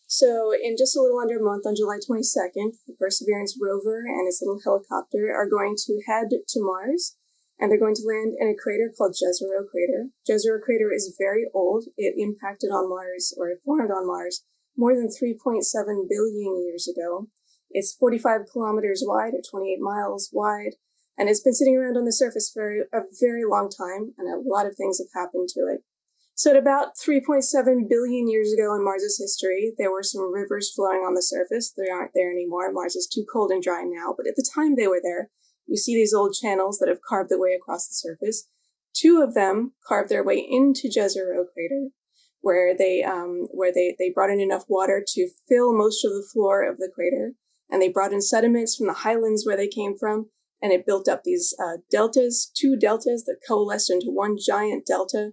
So in just a little under a month, on July 22nd, the Perseverance rover and its little helicopter are going to head to Mars, and they're going to land in a crater called Jezero Crater. Jezero Crater is very old. It impacted on Mars, or it formed on Mars, more than 3.7 billion years ago. It's 45 kilometers wide, or 28 miles wide, and it's been sitting around on the surface for a very long time, and a lot of things have happened to it. So at about 3.7 billion years ago in Mars's history, there were some rivers flowing on the surface. They aren't there anymore. Mars is too cold and dry now, but at the time they were there. We see these old channels that have carved their way across the surface. Two of them carved their way into Jezero Crater, where they brought in enough water to fill most of the floor of the crater, and they brought in sediments from the highlands where they came from, and it built up these deltas, two deltas that coalesced into one giant delta.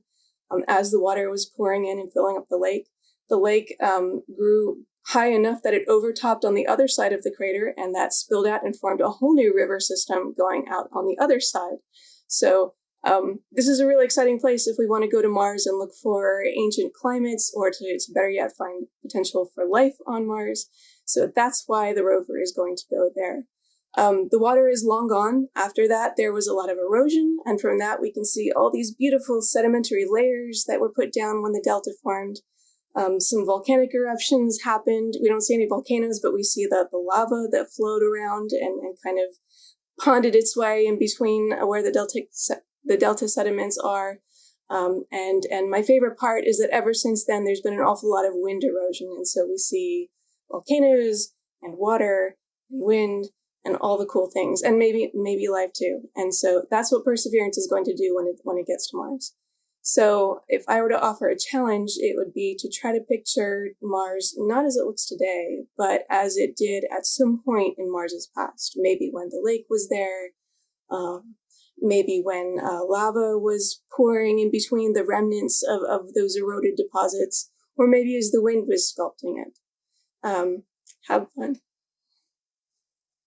As the water was pouring in and filling up the lake grew high enough that it overtopped on the other side of the crater, and that spilled out and formed a whole new river system going out on the other side. So this is a really exciting place if we want to go to Mars and look for ancient climates, or to better yet, find potential for life on Mars. So that's why the rover is going to go there. The water is long gone. After that, there was a lot of erosion, and from that we can see all these beautiful sedimentary layers that were put down when the delta formed. Some volcanic eruptions happened. We don't see any volcanoes, but we see the lava that flowed around and kind of ponded its way in between where the delta sediments are. And my favorite part is that ever since then, there's been an awful lot of wind erosion, and so we see volcanoes and water and wind and all the cool things, and maybe life too. And so that's what Perseverance is going to do when it gets to Mars. So if I were to offer a challenge, it would be to try to picture Mars not as it looks today, but as it did at some point in Mars's past. Maybe when the lake was there, maybe when lava was pouring in between the remnants of those eroded deposits, or maybe as the wind was sculpting it. Have fun.